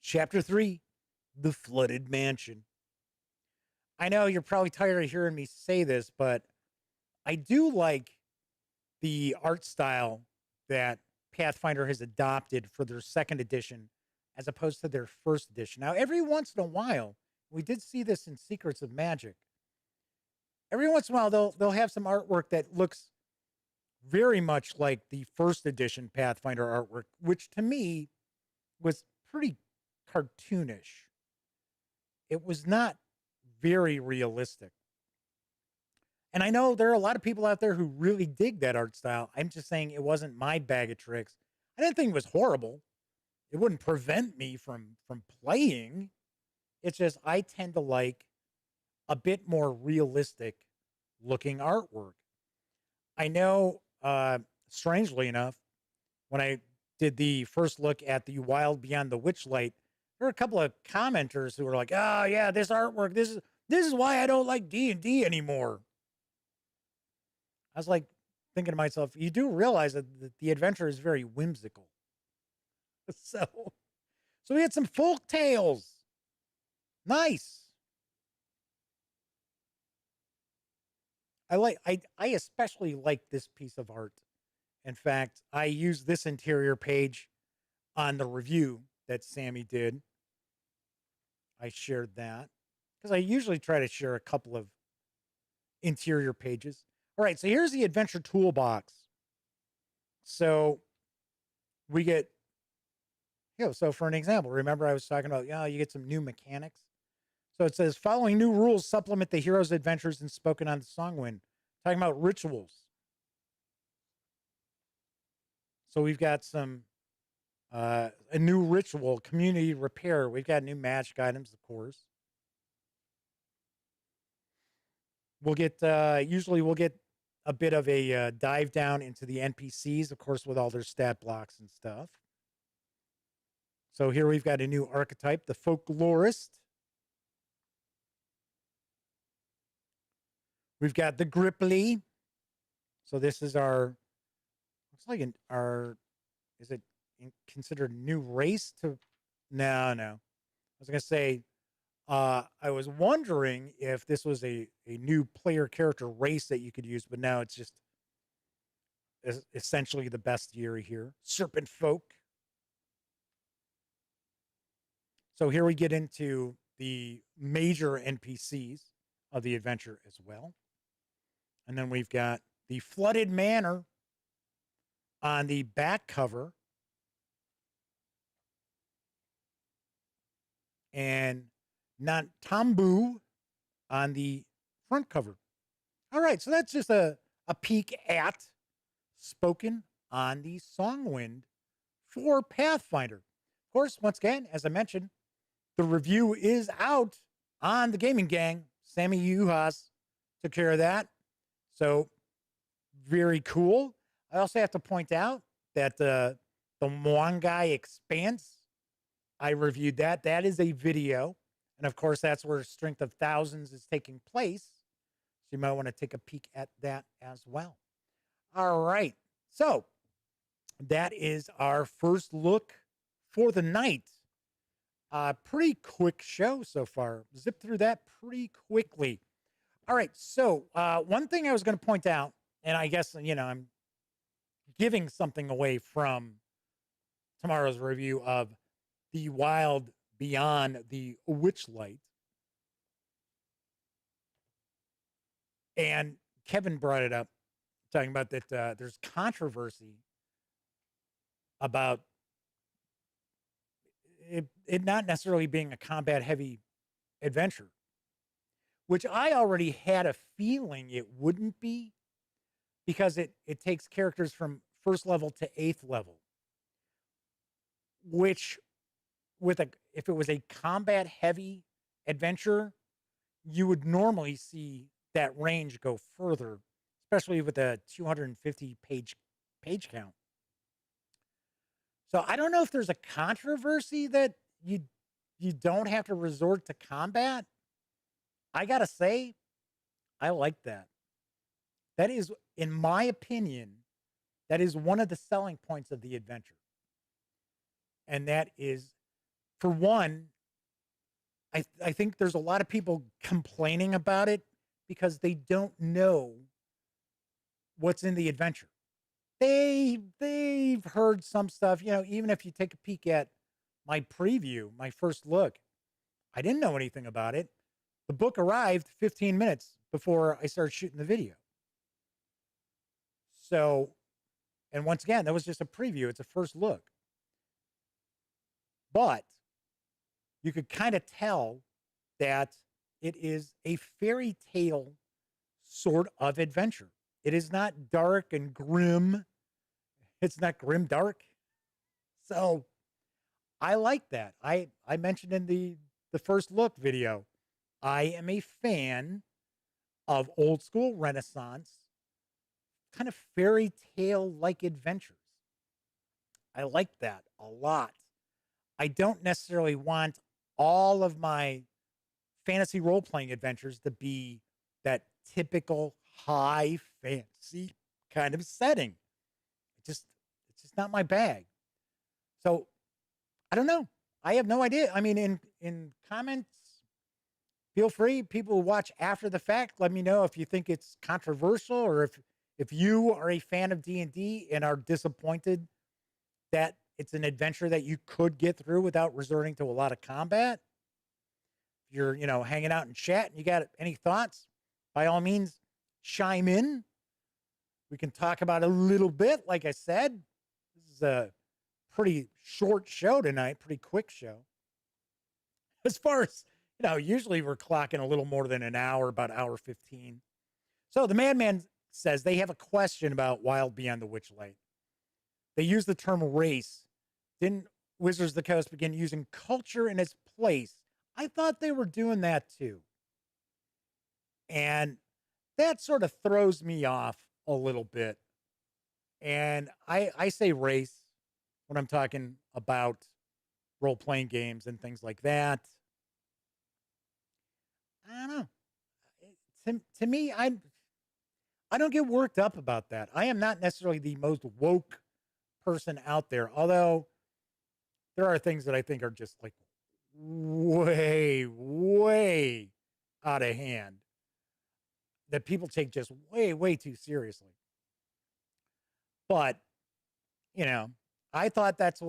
Chapter 3, The Flooded Mansion. I know you're probably tired of hearing me say this, but I do like the art style that Pathfinder has adopted for their 2nd edition as opposed to their 1st edition. Now, every once in a while, we did see this in Secrets of Magic. Every once in a while, they'll have some artwork that looks very much like the 1st edition Pathfinder artwork, which to me was pretty cartoonish. It was not very realistic. And I know there are a lot of people out there who really dig that art style. I'm just saying it wasn't my bag of tricks. I didn't think it was horrible. It wouldn't prevent me from playing. It's just I tend to like a bit more realistic looking artwork. I know, strangely enough, when I did the first look at the Wild Beyond the Witchlight, there were a couple of commenters who were like, "Oh yeah, this artwork, this is why I don't like D&D anymore." I was like thinking to myself, you do realize that the adventure is very whimsical. So we had some folk tales. Nice. I especially like this piece of art. In fact, I use this interior page on the review that Sammy did. I shared that because I usually try to share a couple of interior pages. All right, so here's the adventure toolbox. So we get, so for an example, remember I was talking about, you get some new mechanics. So it says, following new rules supplement the hero's adventures and spoken on the Songwind. Talking about rituals. So we've got some, a new ritual, community repair. We've got new magic items, of course. We'll get, usually we'll get a bit of a dive down into the NPCs, of course, with all their stat blocks and stuff. So here we've got a new archetype, the folklorist. We've got the Gripply. So this is our, looks like is it considered new race to, no. I was going to say, I was wondering if this was a new player character race that you could use, but now it's just essentially the bestiary here. Serpent folk. So here we get into the major NPCs of the adventure as well. And then we've got the Flooded Manor on the back cover. And Nantambu on the front cover. All right, so that's just a peek at spoken on the Songwind for Pathfinder. Of course, once again, as I mentioned, the review is out on the Gaming Gang. Sammy Uhas took care of that. So very cool. I also have to point out that the Mwangai Expanse, I reviewed that. That is a video. And of course, that's where Strength of Thousands is taking place. So you might want to take a peek at that as well. All right. So that is our first look for the night. Pretty quick show so far. Zip through that pretty quickly. All right. So one thing I was going to point out, and I guess, I'm giving something away from tomorrow's review of The Wild Beyond the Witchlight. And Kevin brought it up, talking about that there's controversy about it not necessarily being a combat-heavy adventure, which I already had a feeling it wouldn't be, because it takes characters from 1st level to 8th level, which if it was a combat-heavy adventure, you would normally see that range go further, especially with a 250 page count. So I don't know if there's a controversy that you don't have to resort to combat. I gotta say, I like that. That is, in my opinion, that is one of the selling points of the adventure. And that is, for one, I think there's a lot of people complaining about it because they don't know what's in the adventure. They've heard some stuff, even if you take a peek at my preview, my first look, I didn't know anything about it. The book arrived 15 minutes before I started shooting the video. So, and once again, that was just a preview. It's a first look. But you could kind of tell that it is a fairy tale sort of adventure. It is not dark and grim. It's not grim dark. So I like that. I mentioned in the first look video, I am a fan of old school Renaissance, kind of fairy tale like adventures. I like that a lot. I don't necessarily want all of my fantasy role-playing adventures to be that typical high fantasy kind of setting. It's just not my bag. So I don't know. I have no idea. I mean, in comments, feel free. People who watch after the fact, let me know if you think it's controversial, or if you are a fan of D&D and are disappointed that it's an adventure that you could get through without resorting to a lot of combat. If you're, hanging out and chat and you got any thoughts, by all means, chime in. We can talk about it a little bit. Like I said, this is a pretty short show tonight, pretty quick show. As far as, usually we're clocking a little more than an hour, about hour 15. So the Madman says they have a question about Wild Beyond the Witchlight. They use the term race. Didn't Wizards of the Coast begin using culture in its place? I thought they were doing that too. And that sort of throws me off a little bit. And I say race when I'm talking about role-playing games and things like that. I don't know. To me, I don't get worked up about that. I am not necessarily the most woke person out there, although there are things that I think are just like way, way out of hand that people take just way, way too seriously. But, I thought that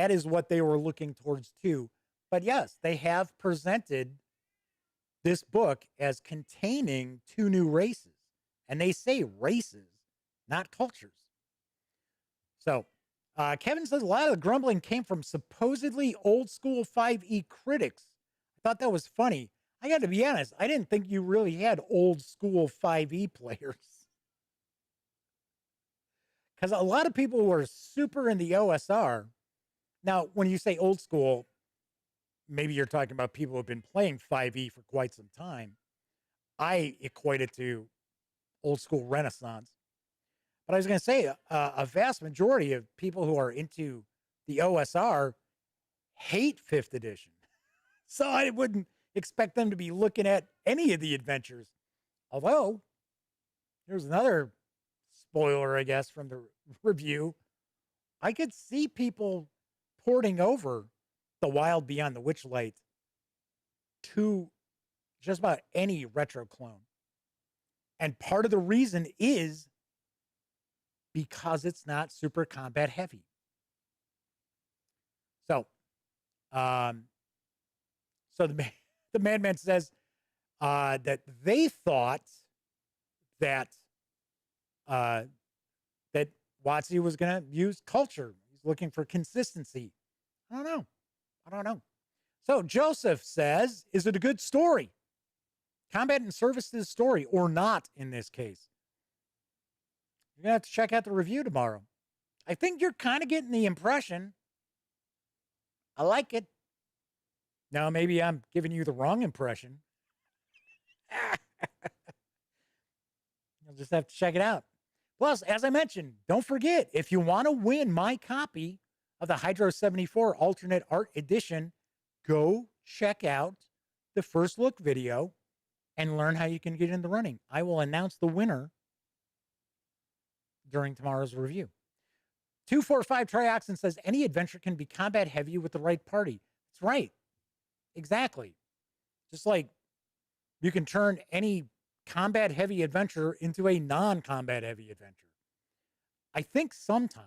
is what they were looking towards too. But yes, they have presented this book as containing 2 new races. And they say races, not cultures. So Kevin says a lot of the grumbling came from supposedly old school 5e critics. I thought that was funny. I got to be honest, I didn't think you really had old school 5e players. Because a lot of people who are super in the OSR. Now, when you say old school, maybe you're talking about people who have been playing 5e for quite some time. I equate it to old school Renaissance. But I was going to say a vast majority of people who are into the OSR hate 5th edition. So I wouldn't expect them to be looking at any of the adventures. Although, here's another spoiler, I guess, from the review. I could see people porting over the Wild Beyond the Witchlight to just about any retro clone. And part of the reason is because it's not super combat heavy. So, the Madman says that they thought that that WotC was going to use culture. He's looking for consistency. I don't know. So Joseph says, is it a good story? Combat and service to the story or not in this case? You're going to have to check out the review tomorrow. I think you're kind of getting the impression. I like it. Now, maybe I'm giving you the wrong impression. You'll just have to check it out. Plus, as I mentioned, don't forget, if you want to win my copy of the Hydro 74 Alternate Art Edition, go check out the first look video and learn how you can get in the running. I will announce the winner during tomorrow's review. 245 Trioxin says, any adventure can be combat heavy with the right party. That's right. Exactly. Just like you can turn any combat heavy adventure into a non-combat heavy adventure. I think sometimes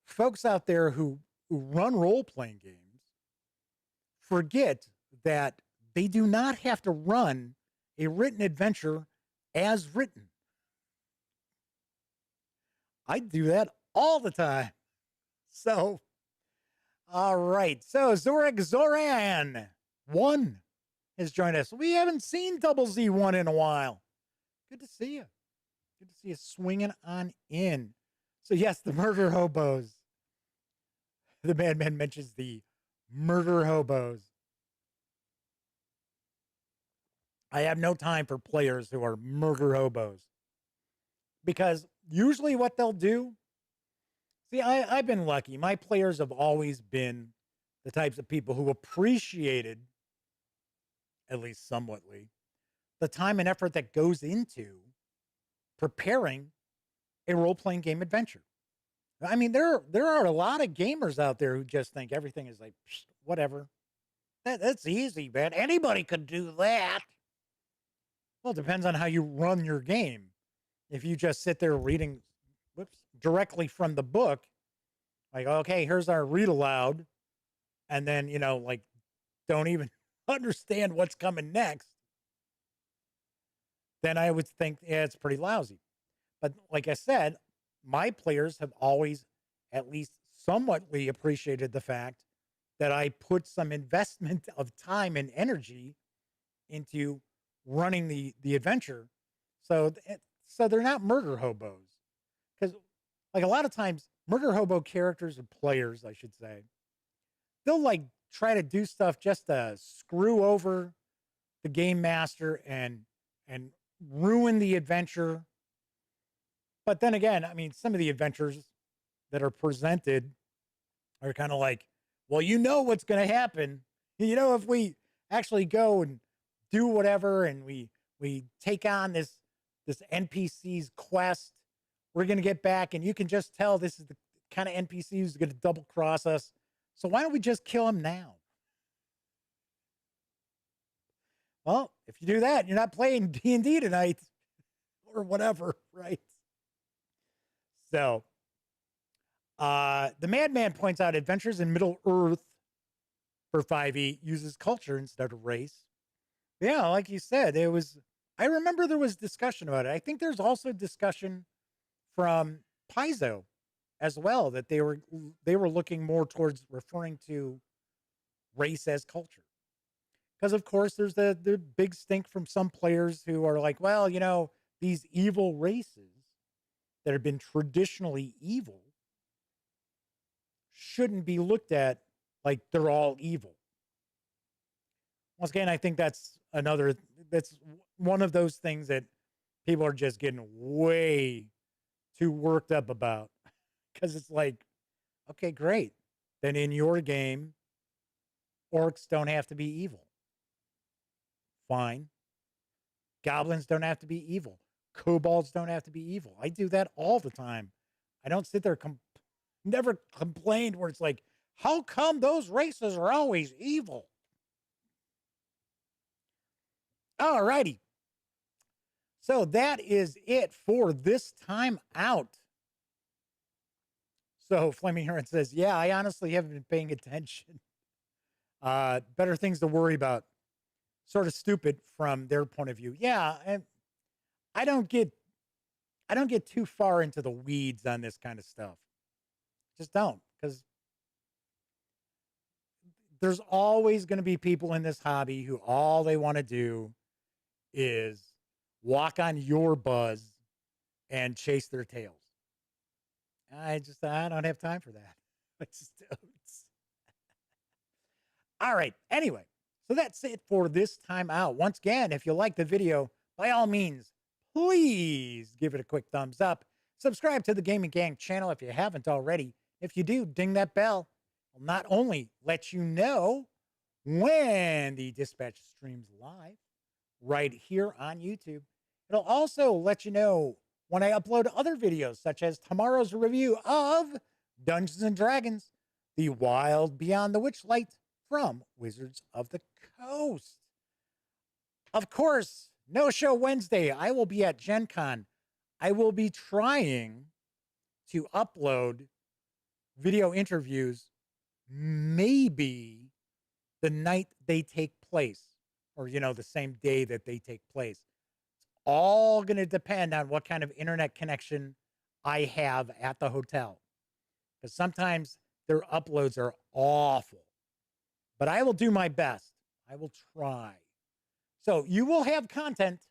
folks out there who run role-playing games forget that they do not have to run a written adventure as written. I do that all the time. So, all right. So, Zoran 1 has joined us. We haven't seen Double Z1 in a while. Good to see you. Good to see you swinging on in. So, yes, the murder hobos. The Madman mentions the murder hobos. I have no time for players who are murder hobos. Because usually what they'll do, see, I've been lucky. My players have always been the types of people who appreciated, at least somewhatly, the time and effort that goes into preparing a role-playing game adventure. I mean, there are a lot of gamers out there who just think everything is like, whatever. That's easy, man. Anybody could do that. Well, it depends on how you run your game. If you just sit there reading directly from the book, like, okay, here's our read aloud, and then, like, don't even understand what's coming next, then I would think, yeah, it's pretty lousy. But like I said, my players have always at least somewhatly appreciated the fact that I put some investment of time and energy into running the adventure. So they're not murder hobos. Because like a lot of times murder hobo characters or players, I should say, they'll like try to do stuff just to screw over the game master and ruin the adventure. But then again, I mean, some of the adventures that are presented are kind of like, well, what's going to happen. If we actually go and do whatever and we take on this NPC's quest, we're going to get back, and you can just tell this is the kind of NPC who's going to double cross us. So why don't we just kill him now? Well, if you do that, you're not playing D&D tonight or whatever, right? So, the Madman points out Adventures in Middle Earth for 5e uses culture instead of race. Yeah, like you said, I remember there was discussion about it. I think there's also discussion from Paizo as well, that they were looking more towards referring to race as culture. Because of course there's the big stink from some players who are like, well, these evil races that have been traditionally evil shouldn't be looked at like they're all evil. Once again, I think that's one of those things that people are just getting way too worked up about, because it's like, okay, great. Then in your game, orcs don't have to be evil. Fine. Goblins don't have to be evil. Kobolds don't have to be evil. I do that all the time. I don't sit there, never complained where it's like, how come those races are always evil? All righty. So that is it for this time out. So Flaming Heron says, yeah, I honestly haven't been paying attention. Better things to worry about. Sort of stupid from their point of view. Yeah, and I don't get too far into the weeds on this kind of stuff. Just don't, because there's always going to be people in this hobby who all they want to do is walk on your buzz and chase their tails. I don't have time for that. I just don't. All right. Anyway, so that's it for this time out. Once again, if you like the video, by all means, please give it a quick thumbs up. Subscribe to the Gaming Gang channel if you haven't already. If you do, ding that bell. Will not only let you know when the dispatch streams live right here on YouTube, it'll also let you know when I upload other videos, such as tomorrow's review of Dungeons and Dragons, The Wild Beyond the Witchlight from Wizards of the Coast. Of course, no show Wednesday. I will be at Gen Con. I will be trying to upload video interviews maybe the night they take place, or, the same day that they take place. It's all going to depend on what kind of internet connection I have at the hotel, because sometimes their uploads are awful, but I will do my best. I will try. So you will have content.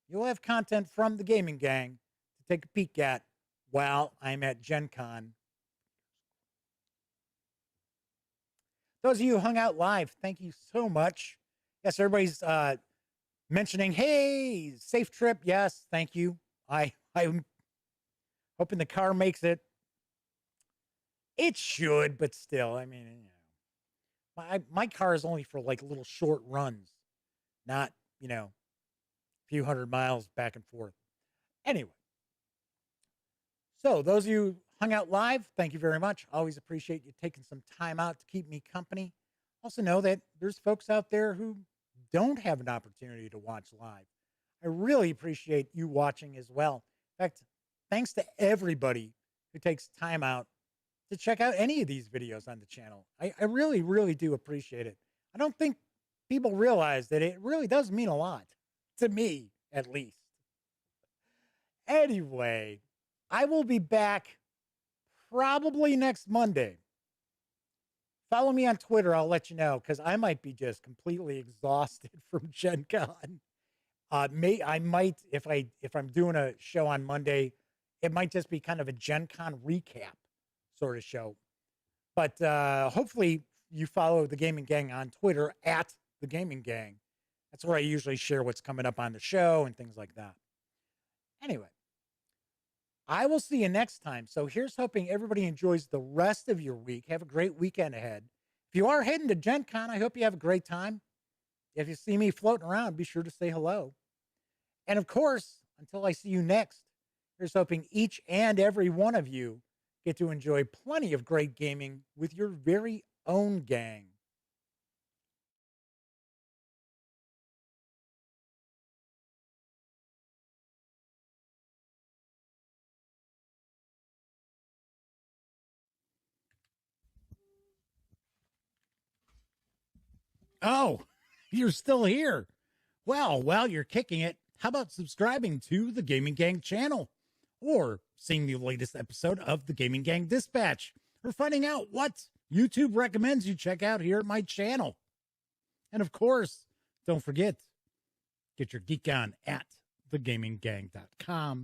You'll have content from the Gaming Gang to take a peek at while I'm at Gen Con. Those of you who hung out live, thank you so much. Yes, everybody's mentioning, hey, safe trip. Yes, thank you. I'm hoping the car makes it. It should, but still, I mean, my car is only for like little short runs, not, a few hundred miles back and forth. Anyway, so those of you who hung out live, thank you very much. Always appreciate you taking some time out to keep me company. Also know that there's folks out there who don't have an opportunity to watch live. I really appreciate you watching as well. In fact, thanks to everybody who takes time out to check out any of these videos on the channel. I really, really do appreciate it. I don't think people realize that it really does mean a lot, to me at least. Anyway, I will be back probably next Monday. Follow me on Twitter. I'll let you know, because I might be just completely exhausted from Gen Con. I might, if I'm doing a show on Monday, it might just be kind of a Gen Con recap sort of show. But hopefully you follow the Gaming Gang on Twitter at the Gaming Gang. That's where I usually share what's coming up on the show and things like that. Anyway, I will see you next time. So here's hoping everybody enjoys the rest of your week. Have a great weekend ahead. If you are heading to Gen Con, I hope you have a great time. If you see me floating around, be sure to say hello. And of course, until I see you next, here's hoping each and every one of you get to enjoy plenty of great gaming with your very own gang. Oh, you're still here. Well, while you're kicking it, how about subscribing to the Gaming Gang channel? Or seeing the latest episode of the Gaming Gang Dispatch? Or finding out what YouTube recommends you check out here at my channel? And of course, don't forget, get your geek on at thegaminggang.com.